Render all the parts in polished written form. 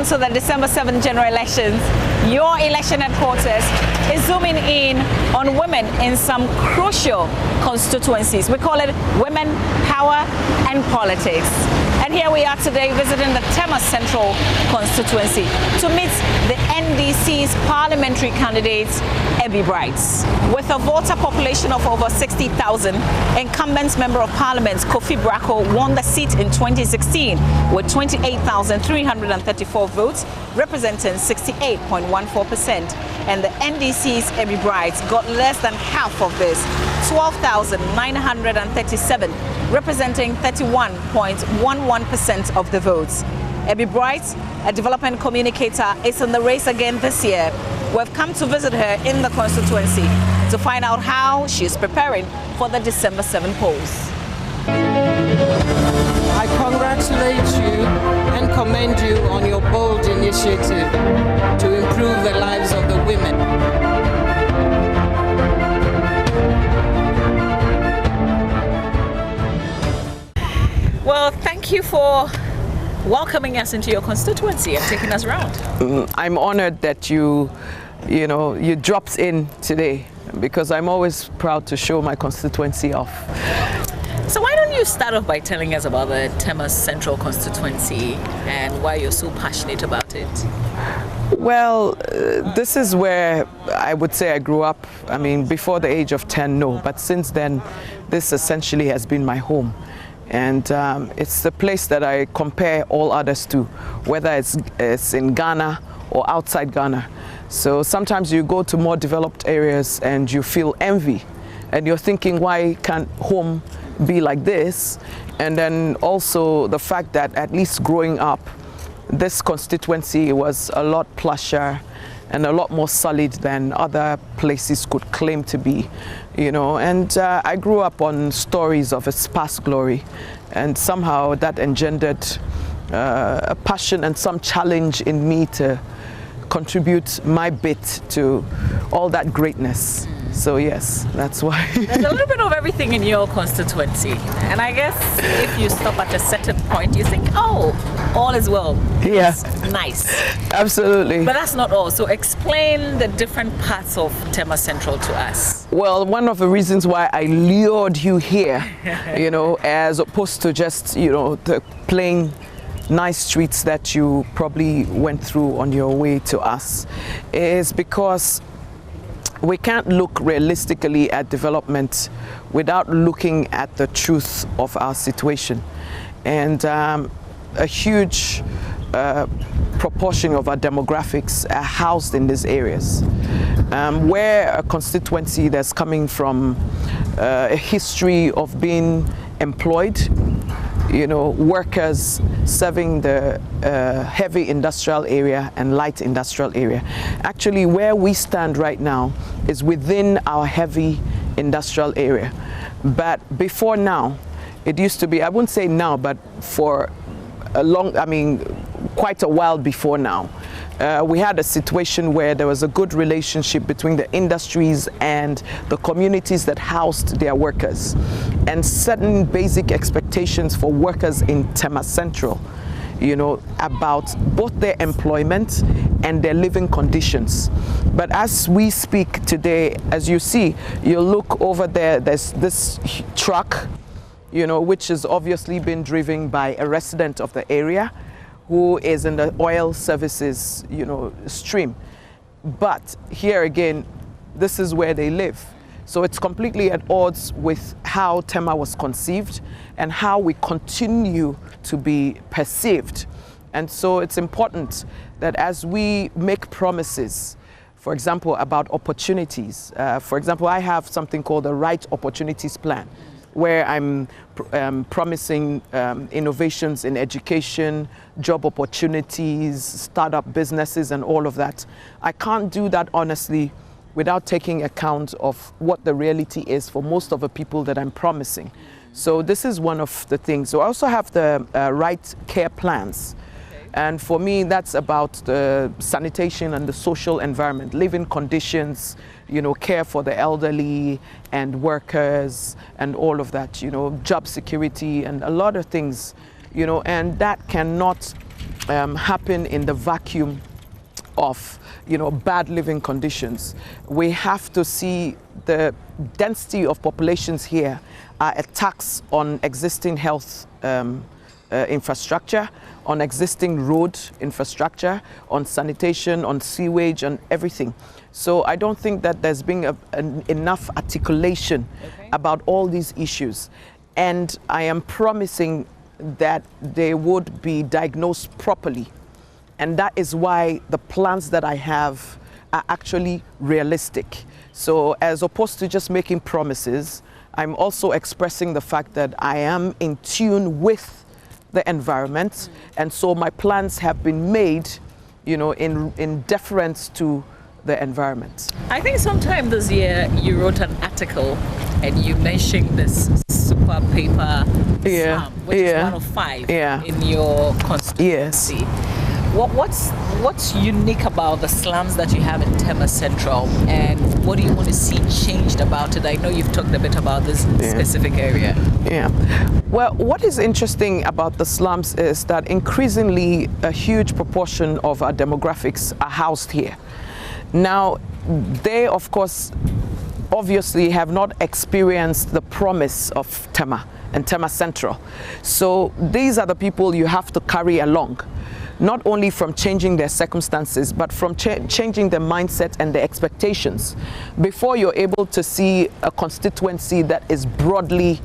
comes to the December 7th general elections, your election headquarters is zooming in on women in some crucial constituencies. We call it Women, Power and Politics. And here we are today visiting the Tema Central constituency to meet the NDC's parliamentary candidate, Ebi Brights. With a voter population of over 60,000, incumbent Member of Parliament Kofi Brako won the seat in 2016 with 28,334 votes, representing 68.14%. And the NDC's Ebi Brights got less than half of this, 12,937, representing 31.11% of the votes. Ebi Brights, a development communicator, is in the race again this year. We've come to visit her in the constituency to find out how she's preparing for the December 7 polls. I congratulate you and commend you on your bold initiative to improve the lives of the women. Well, thank you for welcoming us into your constituency and taking us around. I'm honored that you dropped in today, because I'm always proud to show my constituency off. So why don't you start off by telling us about the Tema Central constituency and why you're so passionate about it? Well, this is where I would say I grew up. I mean, before the age of 10, no, but since then, this essentially has been my home. And it's the place that I compare all others to, whether it's in Ghana or outside Ghana. So sometimes you go to more developed areas and you feel envy, and you're thinking, why can't home be like this? And then also the fact that at least growing up, this constituency was a lot plusher and a lot more solid than other places could claim to be, and I grew up on stories of its past glory, and somehow that engendered a passion and some challenge in me to contribute my bit to all that greatness. So yes, that's why. There's a little bit of everything in your constituency, and I guess if you stop at a certain point, you think, oh, all is well. Yeah. It's nice. Absolutely. But that's not all. So explain the different parts of Tema Central to us. Well, one of the reasons why I lured you here, as opposed to just, the plain nice streets that you probably went through on your way to us, is because we can't look realistically at development without looking at the truth of our situation. And a huge proportion of our demographics are housed in these areas. We're a constituency that's coming from a history of being employed, workers serving the heavy industrial area and light industrial area. Actually, where we stand right now is within our heavy industrial area. But before now, it used to be, I wouldn't say now, but for quite a while before now, we had a situation where there was a good relationship between the industries and the communities that housed their workers, and certain basic expectations for workers in Tema Central, about both their employment and their living conditions. But as we speak today, as you see, you look over there, there's this truck, which has obviously been driven by a resident of the area who is in the oil services, stream. But here again, this is where they live. So it's completely at odds with how Tema was conceived and how we continue to be perceived. And so it's important that as we make promises, for example, about opportunities, for example, I have something called the Right Opportunities Plan, where I'm promising innovations in education, job opportunities, startup businesses, and all of that. I can't do that honestly without taking account of what the reality is for most of the people that I'm promising. So this is one of the things. So I also have the right care plans. And for me, that's about the sanitation and the social environment, living conditions, care for the elderly and workers and all of that, job security and a lot of things, and that cannot happen in the vacuum of bad living conditions. We have to see the density of populations here are a tax on existing health infrastructure, on existing road infrastructure, on sanitation, on sewage, on everything. So I don't think that there's been enough articulation about all these issues. And I am promising that they would be diagnosed properly. And that is why the plans that I have are actually realistic. So as opposed to just making promises, I'm also expressing the fact that I am in tune with the environment. And so my plans have been made, in deference to the environment. I think sometime this year you wrote an article and you mentioned this super paper slum, which is one of 5 in your constituency. Yes. What's unique about the slums that you have in Tema Central, and what do you want to see changed about it? I know you've talked a bit about this specific area. Yeah. Well, what is interesting about the slums is that increasingly a huge proportion of our demographics are housed here. Now, they, of course, obviously have not experienced the promise of Tema and Tema Central. So these are the people you have to carry along, not only from changing their circumstances, but from changing their mindset and their expectations before you're able to see a constituency that is broadly,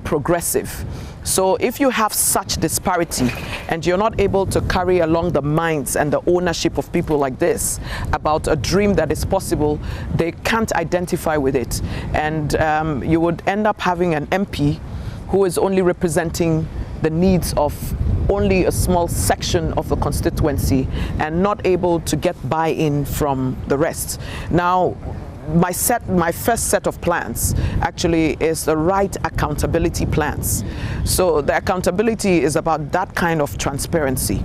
progressive. So if you have such disparity and you're not able to carry along the minds and the ownership of people like this about a dream that is possible, they can't identify with it. And you would end up having an MP who is only representing the needs of only a small section of the constituency and not able to get buy-in from the rest. Now, my first set of plans actually is the right accountability plans. So the accountability is about that kind of transparency.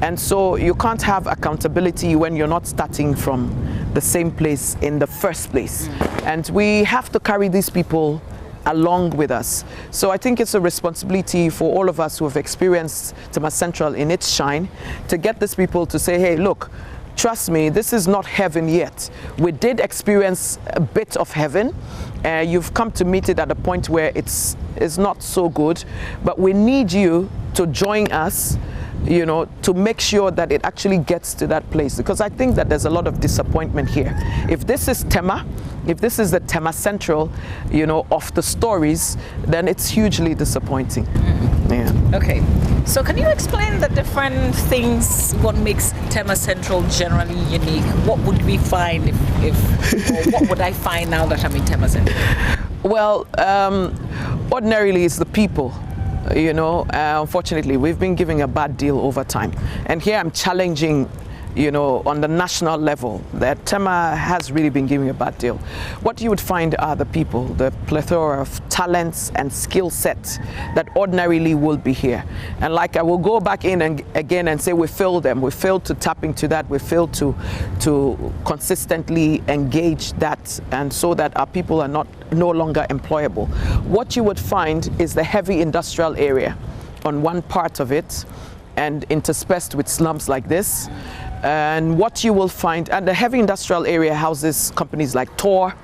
And so you can't have accountability when you're not starting from the same place in the first place. And we have to carry these people along with us. So I think it's a responsibility for all of us who have experienced Tema Central in its shine to get these people to say, hey, look, trust me, this is not heaven yet. We did experience a bit of heaven. You've come to meet it at a point where it's not so good, but we need you to join us, to make sure that it actually gets to that place. Because I think that there's a lot of disappointment here. If this is Tema, if this is the Tema Central, of the stories, then it's hugely disappointing. Yeah. Okay. So can you explain the different things, what makes Tema Central generally unique? What would we find or what would I find now that I'm in Tema Central? Well, ordinarily it's the people. Unfortunately, we've been giving a bad deal over time. And here I'm challenging, on the national level, that Tema has really been giving a bad deal. What you would find are the people, the plethora of talents and skill sets that ordinarily will be here. And like I will go back in and again and say we failed them. We failed to tap into that. We failed to consistently engage that, and so that our people are no longer employable. What you would find is the heavy industrial area on one part of it, and interspersed with slums like this. And what you will find, and the heavy industrial area houses companies like Tor,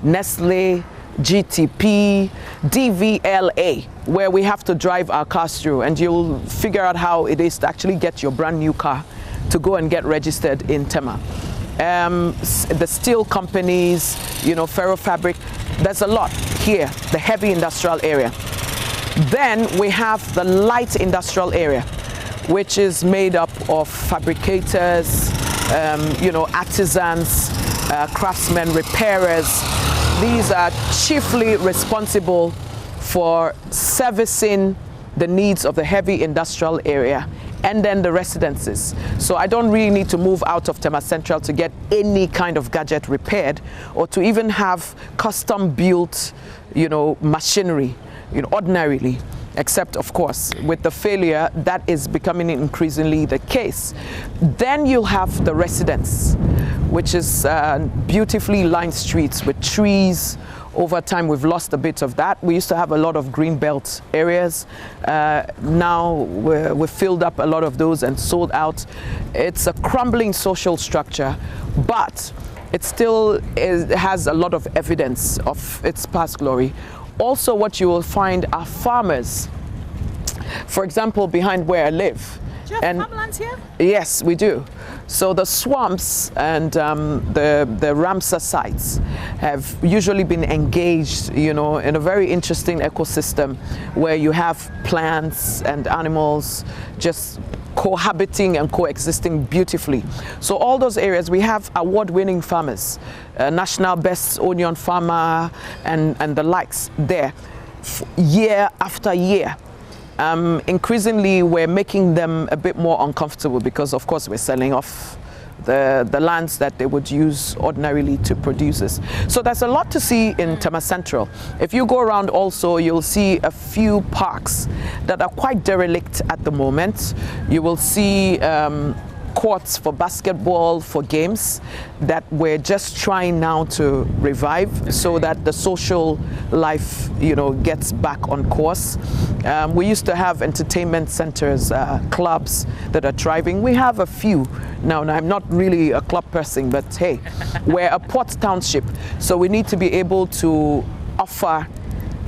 Nestle, GTP, DVLA, where we have to drive our cars through, and you'll figure out how it is to actually get your brand new car to go and get registered in Tema. The steel companies, ferrofabric, there's a lot here, the heavy industrial area. Then we have the light industrial area, which is made up of fabricators, artisans, craftsmen, repairers. These are chiefly responsible for servicing the needs of the heavy industrial area and then the residences. So I don't really need to move out of Tema Central to get any kind of gadget repaired or to even have custom built, machinery, ordinarily. Except, of course, with the failure, that is becoming increasingly the case. Then you'll have the residence, which is beautifully lined streets with trees Over time, we've lost a bit of that. We used to have a lot of green belt areas. Now we've filled up a lot of those and sold out. It's a crumbling social structure, but it still has a lot of evidence of its past glory. Also, what you will find are farmers. For example, behind where I live. Do you have farmlands here? Yes, we do. So the swamps and the Ramsar sites have usually been engaged, you know, in a very interesting ecosystem where you have plants and animals just cohabiting and coexisting beautifully. So all those areas, we have award-winning farmers, national best onion farmer and the likes there, year after year. Increasingly, we're making them a bit more uncomfortable because, of course, we're selling off the lands that they would use ordinarily to produce this. So there's a lot to see in Tema Central. If you go around also, you'll see a few parks that are quite derelict at the moment. You will see courts for basketball, for games that we're just trying now to revive so that the social life, you know, gets back on course. We used to have entertainment centers, clubs that are thriving. We have a few now. Now, I'm not really a club person, but hey, we're a port township, so we need to be able to offer,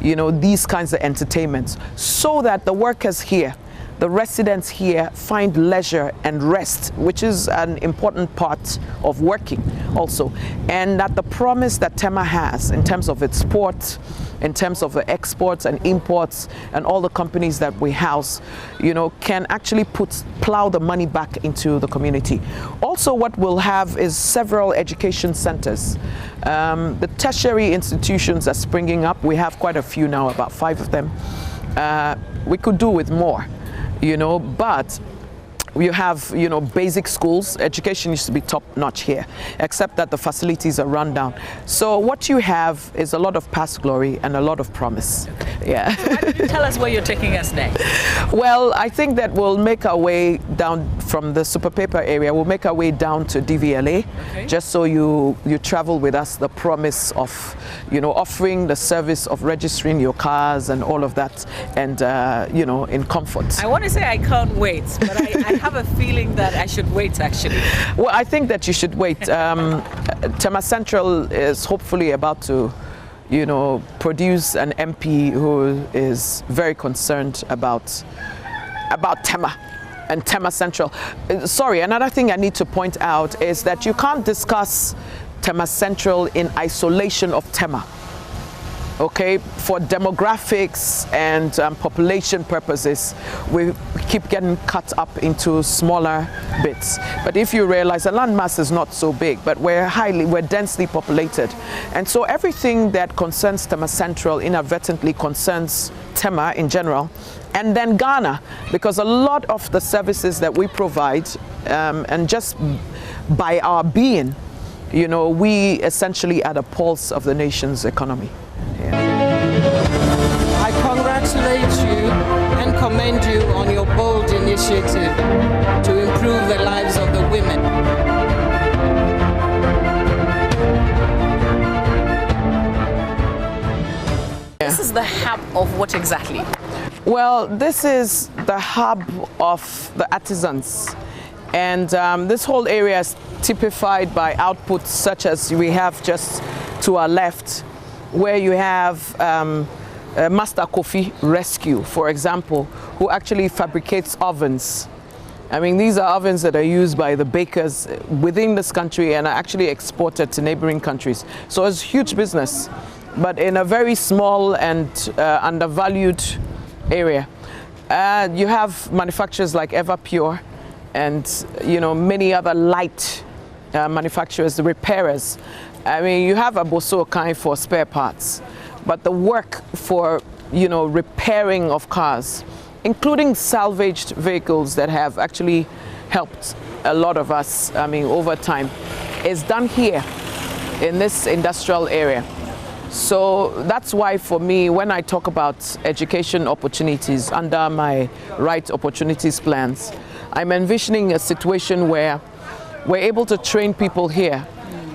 you know, these kinds of entertainments so that the workers here, the residents here, find leisure and rest, which is an important part of working also. And that the promise that Tema has in terms of its port, in terms of the exports and imports and all the companies that we house, you know, can actually plow the money back into the community. Also, what we'll have is several education centers. The tertiary institutions are springing up. We have quite a few now, about 5 of them. We could do with more, you know, but you have, you know, basic schools. Education used to be top notch here, except that the facilities are run down. So what you have is a lot of past glory and a lot of promise. Yeah. So why don't you tell us where you're taking us next? Well, I think that we'll make our way down from the Super Paper area. We'll make our way down to DVLA, okay, just so you travel with us. The promise of, you know, offering the service of registering your cars and all of that, and you know, in comfort. I want to say I can't wait, but I have a feeling that I should wait, actually. Well, I think that you should wait. Tema Central is hopefully about to, you know, produce an MP who is very concerned about Tema and Tema Central. Sorry, another thing I need to point out is that you can't discuss Tema Central in isolation of Tema. Okay, for demographics and population purposes, we keep getting cut up into smaller bits. But if you realize the landmass is not so big, but we're densely populated. And so everything that concerns Tema Central inadvertently concerns Tema in general, and then Ghana, because a lot of the services that we provide, and just by our being, you know, we essentially are the pulse of the nation's economy. I congratulate you and commend you on your bold initiative to improve the lives of the women. This is the hub of what exactly? Well, this is the hub of the artisans. And this whole area is typified by outputs such as we have just to our left, where you have Master Kofi Rescue, for example, who actually fabricates ovens. I mean, these are ovens that are used by the bakers within this country and are actually exported to neighboring countries. So it's huge business, but in a very small and undervalued area. You have manufacturers like Everpure and, you know, many other light manufacturers, the repairers. I mean, you have a Boso kind for spare parts, but the work for, you know, repairing of cars, including salvaged vehicles that have actually helped a lot of us, I mean, over time, is done here in this industrial area. So that's why for me, when I talk about education opportunities under my Right Opportunities plans, I'm envisioning a situation where we're able to train people here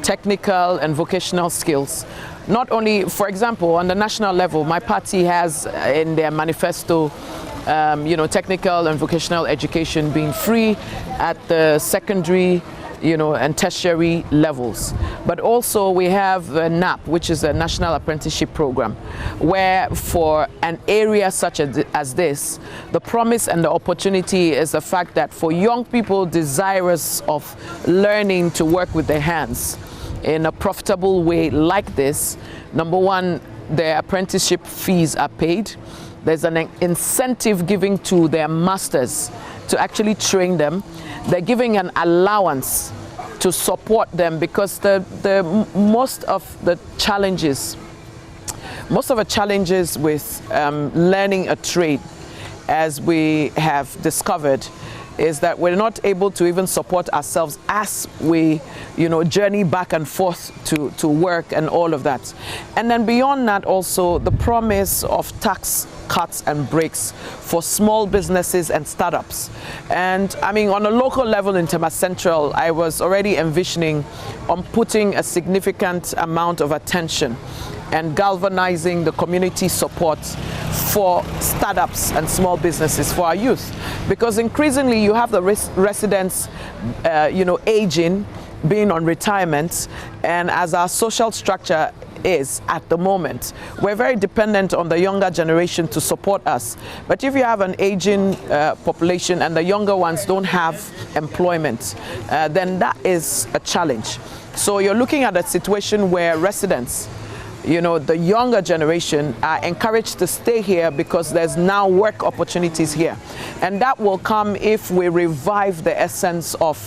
technical and vocational skills. Not only, for example, on the national level, my party has in their manifesto, technical and vocational education being free at the secondary, and tertiary levels. But also we have NAP, which is a National Apprenticeship Program, where for an area such as this, the promise and the opportunity is the fact that for young people desirous of learning to work with their hands in a profitable way like this, number one, their apprenticeship fees are paid. There's an incentive given to their masters to actually train them. They're giving an allowance to support them, because most of the challenges with learning a trade, as we have discovered, is that we're not able to even support ourselves as we, journey back and forth to work and all of that. And then beyond that, also the promise of tax cuts and breaks for small businesses and startups. And I mean, on a local level in Tema Central, I was already envisioning on putting a significant amount of attention and galvanizing the community support for startups and small businesses for our youth, because increasingly you have the residents aging, being on retirement, and as our social structure is at the moment, we're very dependent on the younger generation to support us. But if you have an aging population and the younger ones don't have employment, then that is a challenge. So you're looking at a situation where residents, the younger generation, are encouraged to stay here because there's now work opportunities here. And that will come if we revive the essence of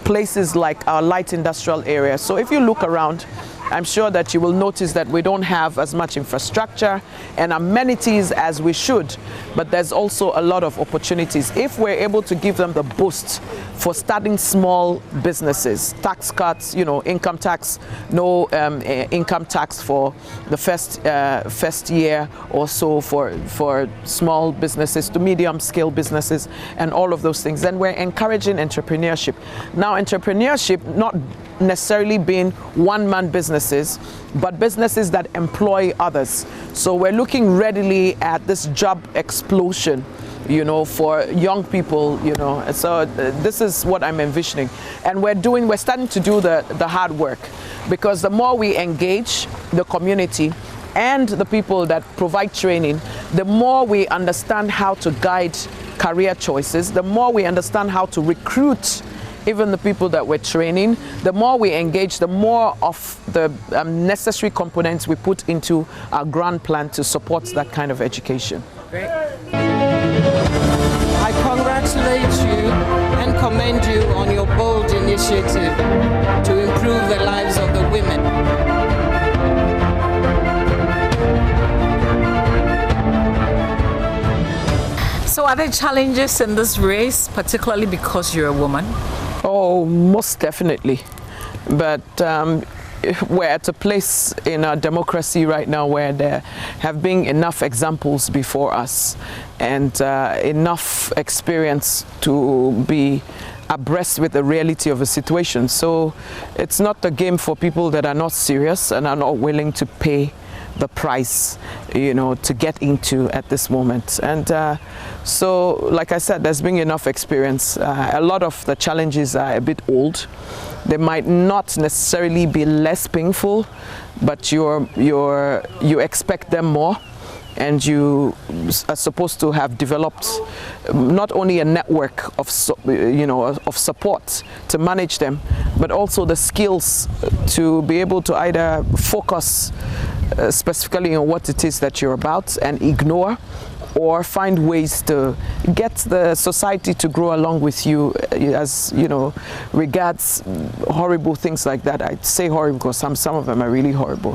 places like our light industrial area. So if you look around, I'm sure that you will notice that we don't have as much infrastructure and amenities as we should, but there's also a lot of opportunities if we're able to give them the boost for starting small businesses. Tax cuts, income tax, no income tax for the first year or so for small businesses to medium scale businesses and all of those things. Then we're encouraging entrepreneurship. Now, entrepreneurship not necessarily being one-man businesses, but businesses that employ others. So we're looking readily at this job explosion, for young people, so this is what I'm envisioning. And we're starting to do the hard work, because the more we engage the community and the people that provide training, the more we understand how to guide career choices, the more we understand how to recruit even the people that we're training, the more we engage, the more of the necessary components we put into our grand plan to support that kind of education. Great. I congratulate you and commend you on your bold initiative to improve the lives of the women. So are there challenges in this race, particularly because you're a woman? Oh, most definitely. But we're at a place in our democracy right now where there have been enough examples before us and enough experience to be abreast with the reality of a situation. So it's not a game for people that are not serious and are not willing to pay the price, to get into at this moment. And so, like I said, there's been enough experience. A lot of the challenges are a bit old. They might not necessarily be less painful, but you expect them more, and you are supposed to have developed not only a network of support to manage them, but also the skills to be able to either focus specifically on what it is that you're about and ignore, or find ways to get the society to grow along with you as, regards horrible things like that. I say horrible because some of them are really horrible.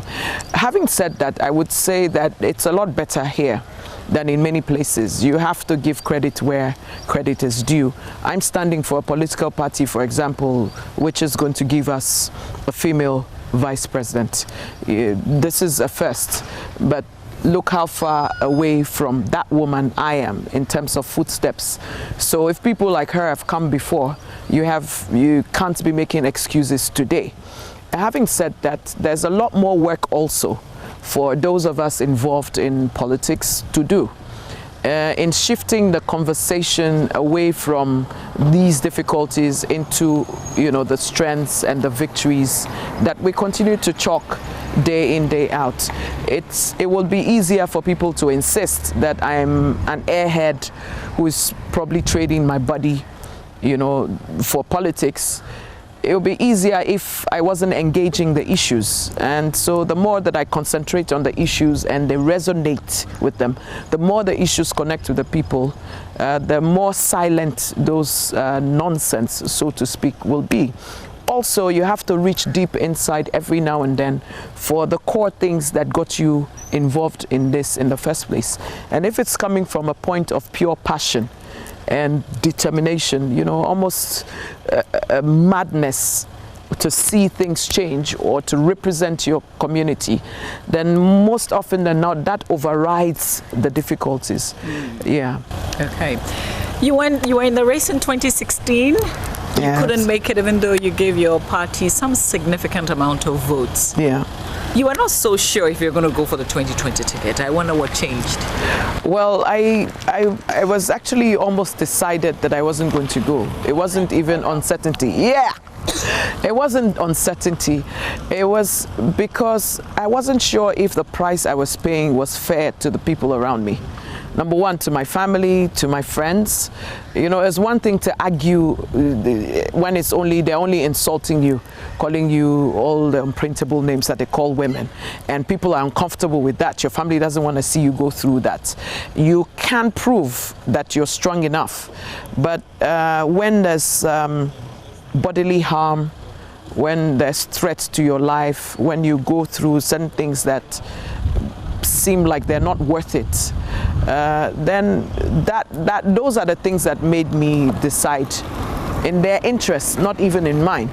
Having said that, I would say that it's a lot better here than in many places. You have to give credit where credit is due. I'm standing for a political party, for example, which is going to give us a female vice president. This is a first, but look how far away from that woman I am in terms of footsteps. So if people like her have come before, you can't be making excuses today. Having said that, there's a lot more work also for those of us involved in politics to do. In shifting the conversation away from these difficulties into, the strengths and the victories that we continue to chalk day in, day out. It will be easier for people to insist that I'm an airhead who is probably trading my body, for politics. It would be easier if I wasn't engaging the issues. And so the more that I concentrate on the issues and they resonate with them, the more the issues connect with the people, the more silent those nonsense, so to speak, will be. Also, you have to reach deep inside every now and then for the core things that got you involved in this in the first place. And if it's coming from a point of pure passion and determination, almost a madness to see things change or to represent your community, then most often than not, that overrides the difficulties. Yeah. Okay. You were in the race in 2016. You couldn't make it even though you gave your party some significant amount of votes. Yeah. You were not so sure if you're going to go for the 2020 ticket. I wonder what changed. Well, I was actually almost decided that I wasn't going to go. It wasn't even uncertainty. Yeah! It wasn't uncertainty. It was because I wasn't sure if the price I was paying was fair to the people around me. Number one, to my family, to my friends. It's one thing to argue when they're only insulting you, calling you all the unprintable names that they call women, and people are uncomfortable with that. Your family doesn't want to see you go through that. You can prove that you're strong enough, but when there's bodily harm, when there's threats to your life, when you go through certain things that seem like they're not worth it, then those are the things that made me decide in their interests, not even in mine.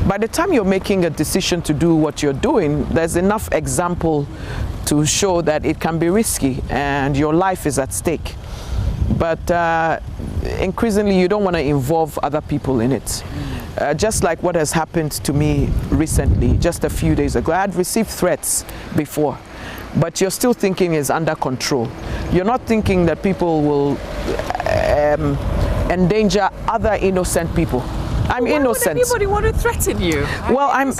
By the time you're making a decision to do what you're doing, there's enough example to show that it can be risky and your life is at stake. But increasingly, you don't want to involve other people in it. Just like what has happened to me recently, just a few days ago. I had received threats before, but you're still thinking it's under control. You're not thinking that people will endanger other innocent people. I'm innocent. Why would anybody want to threaten you? Well, I'm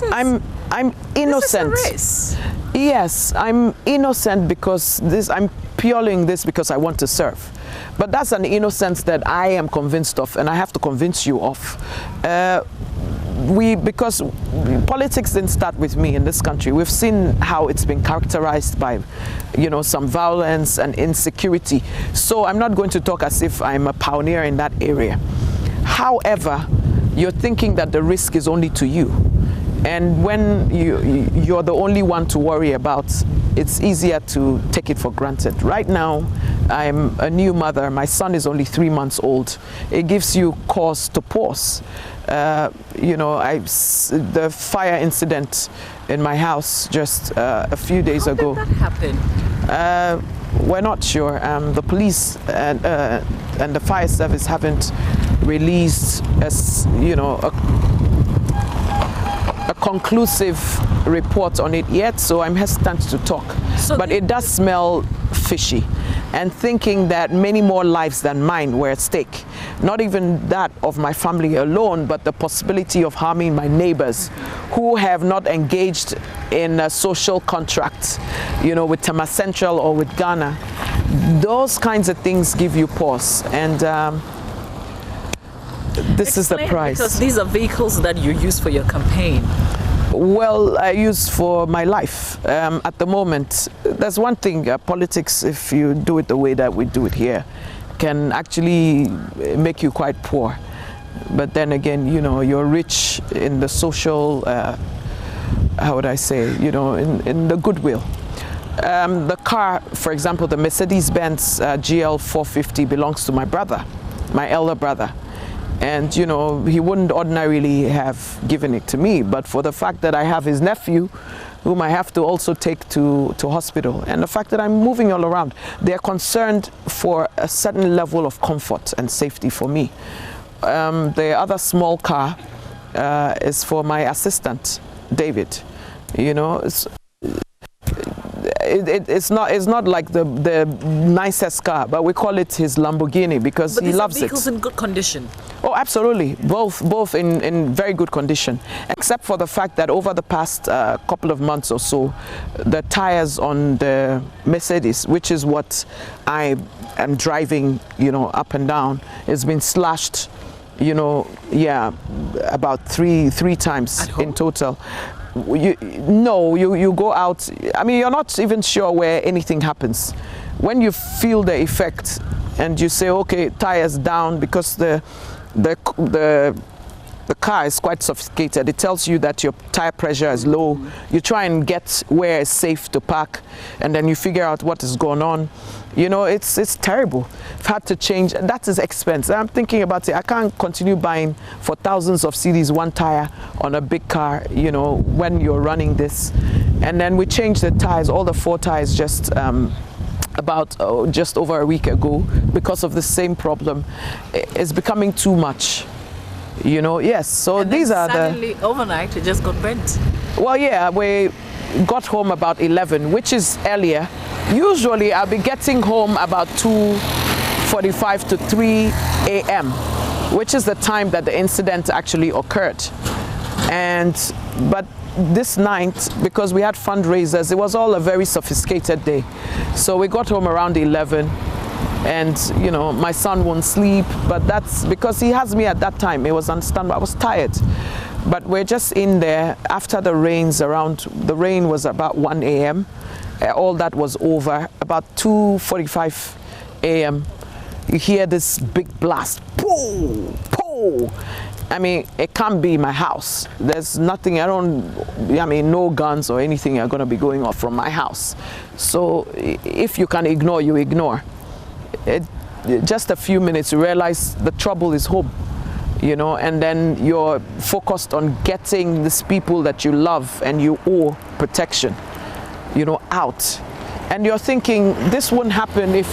innocent. This is a race. Yes, I'm innocent because I'm purely this because I want to serve. But that's an innocence that I am convinced of, and I have to convince you of. Because politics didn't start with me in this country. We've seen how it's been characterized by, some violence and insecurity. So I'm not going to talk as if I'm a pioneer in that area. However, you're thinking that the risk is only to you. And when you're the only one to worry about, it's easier to take it for granted. Right now, I'm a new mother. My son is only 3 months old. It gives you cause to pause. The fire incident in my house just a few days ago. How did that happen? We're not sure. The police and the fire service haven't released a conclusive report on it yet, so I'm hesitant to talk. But it does smell fishy, and thinking that many more lives than mine were at stake. Not even that of my family alone, but the possibility of harming my neighbors who have not engaged in a social contract, with Tema Central or with Ghana. Those kinds of things give you pause, and this is the price. Because these are vehicles that you use for your campaign. Well, I use for my life. At the moment, there's one thing, politics, if you do it the way that we do it here, can actually make you quite poor. But then again, you're rich in the social, how would I say, in the goodwill. The car, for example, the Mercedes-Benz GL 450 belongs to my brother, my elder brother. And, he wouldn't ordinarily have given it to me, but for the fact that I have his nephew, whom I have to also take to hospital, and the fact that I'm moving all around, they're concerned for a certain level of comfort and safety for me. The other small car is for my assistant, David. You know, it's not like the nicest car, but we call it his Lamborghini because he loves it. But these are vehicles in good condition. Oh, absolutely. Both in very good condition, except for the fact that over the past couple of months or so, the tires on the Mercedes, which is what I am driving, you know, up and down, has been slashed, you know, yeah, about three times in total. You go out, I mean, you're not even sure where anything happens. When you feel the effect and you say, okay, tires down, because the car is quite sophisticated. It tells you that your tire pressure is low. You try and get where it's safe to park, and then you figure out what is going on. You know, it's terrible. I've had to change. That is expensive. I'm thinking about it. I can't continue buying for thousands of cedis one tire on a big car, you know, when you're running this. And then we changed the tires, all the 4 tires, just just over a week ago, because of the same problem. It's becoming too much. You know, yes. So and these are suddenly, overnight, it just got bent. Well, yeah, we got home about 11, which is earlier. Usually, I'll be getting home about 2:45 to 3 a.m., which is the time that the incident actually occurred. But this night, because we had fundraisers, it was all a very sophisticated day. So we got home around 11. And, you know, my son won't sleep, but that's because he has me at that time. It was understandable. I was tired. But we're just in there after the rain was about 1 a.m. All that was over. About 2:45 a.m. you hear this big blast. Pooh! Pooh! I mean, it can't be my house. There's nothing, no guns or anything are going to be going off from my house. So if you can ignore, you ignore. Just a few minutes, you realize the trouble is home, you know, and then you're focused on getting these people that you love and you owe protection, you know, out. And you're thinking this wouldn't happen if,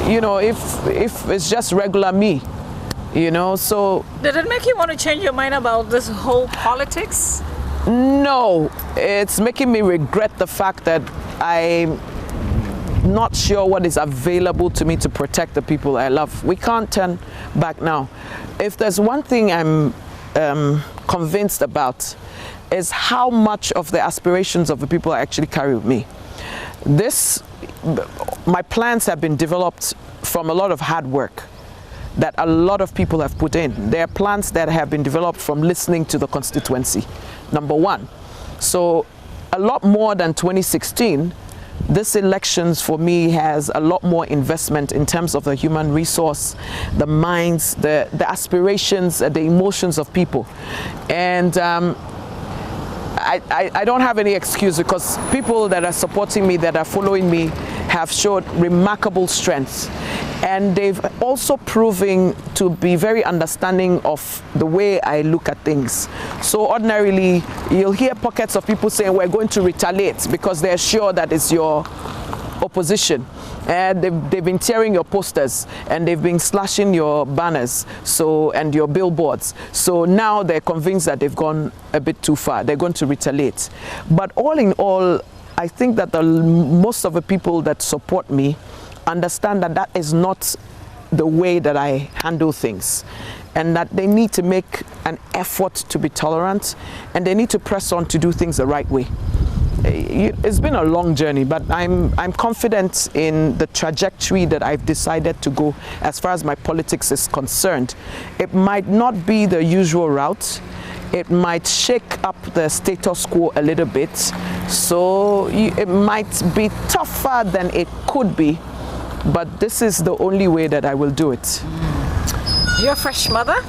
if it's just regular me, you know, so. Did it make you want to change your mind about this whole politics? No, it's making me regret the fact that I'm not sure what is available to me to protect the people I love. We can't turn back now. If there's one thing I'm convinced about, is how much of the aspirations of the people I actually carry with me. My plans have been developed from a lot of hard work that a lot of people have put in. There are plans that have been developed from listening to the constituency, number one. So a lot more than 2016, this elections for me has a lot more investment in terms of the human resource, the minds, the aspirations, the emotions of people. And I don't have any excuse, because people that are supporting me, that are following me, have showed remarkable strength. And they've also proven to be very understanding of the way I look at things. So ordinarily, you'll hear pockets of people saying we're going to retaliate because they're sure that it's your opposition. And they've been tearing your posters, and they've been slashing your banners, and your billboards. So now they're convinced that they've gone a bit too far. They're going to retaliate. But all in all, I think that most of the people that support me understand that that is not the way that I handle things, and that they need to make an effort to be tolerant, and they need to press on to do things the right way. It's been a long journey, but I'm confident in the trajectory that I've decided to go as far as my politics is concerned. It might not be the usual route. It might shake up the status quo a little bit, so it might be tougher than it could be, but this is the only way that I will do it. You're a fresh mother?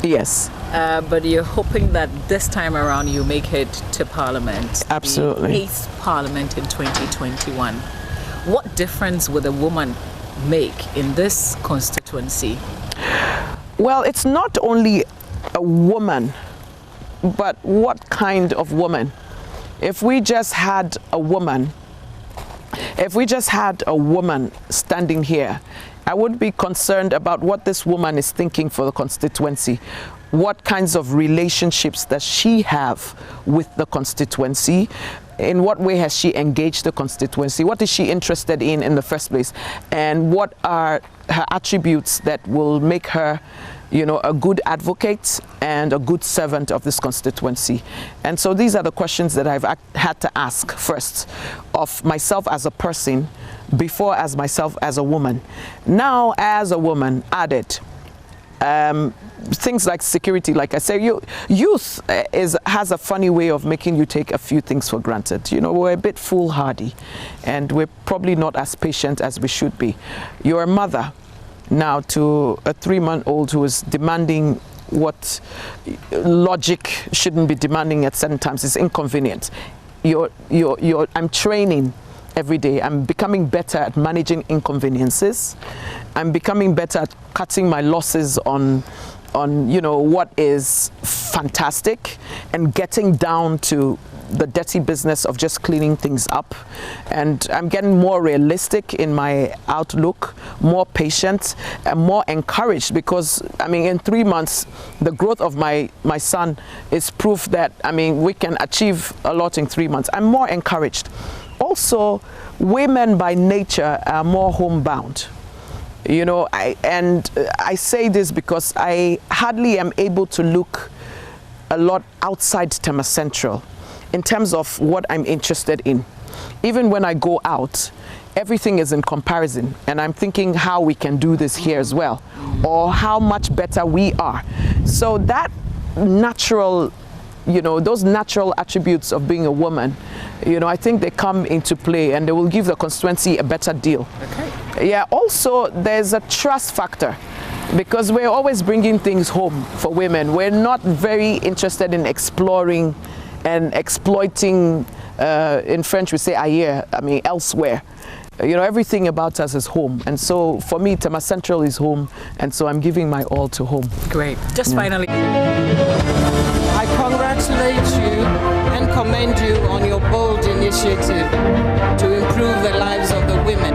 Yes. But you're hoping that this time around you make it to Parliament. Absolutely. The 8th Parliament in 2021. What difference would a woman make in this constituency? Well, it's not only a woman, but what kind of woman? If we just had a woman standing here, I would be concerned about what this woman is thinking for the constituency. what kinds of relationships does she have with the constituency? In what way has she engaged the constituency? What is she interested in the first place? And what are her attributes that will make her, you know, a good advocate and a good servant of this constituency? And so these are the questions that I've had to ask first of myself as a person, before as myself as a woman. Now as a woman added, things like security, like I say, youth has a funny way of making you take a few things for granted. You know, we're a bit foolhardy and we're probably not as patient as we should be. You're a mother now to a 3-month-old who is demanding what logic shouldn't be demanding at certain times. It's inconvenient. I'm training every day. I'm becoming better at managing inconveniences. I'm becoming better at cutting my losses on you know, what is fantastic and getting down to the dirty business of just cleaning things up. And I'm getting more realistic in my outlook, more patient and more encouraged, because I mean, in 3 months, the growth of my son is proof that, I mean, we can achieve a lot in 3 months. I'm more encouraged. Also, women by nature are more homebound. You know, I say this because I hardly am able to look a lot outside Tema Central in terms of what I'm interested in. Even when I go out, everything is in comparison, and I'm thinking how we can do this here as well, or how much better we are. So that natural, you know, those natural attributes of being a woman, you know, I think they come into play and they will give the constituency a better deal. Okay. Yeah, also there's a trust factor, because we're always bringing things home for women. We're not very interested in exploring and exploiting, in French we say ailleurs, I mean elsewhere. You know, everything about us is home. And so for me, Tema Central is home, and so I'm giving my all to home. Great. Just finally. I congratulate you and commend you on your bold initiative to improve the lives of the women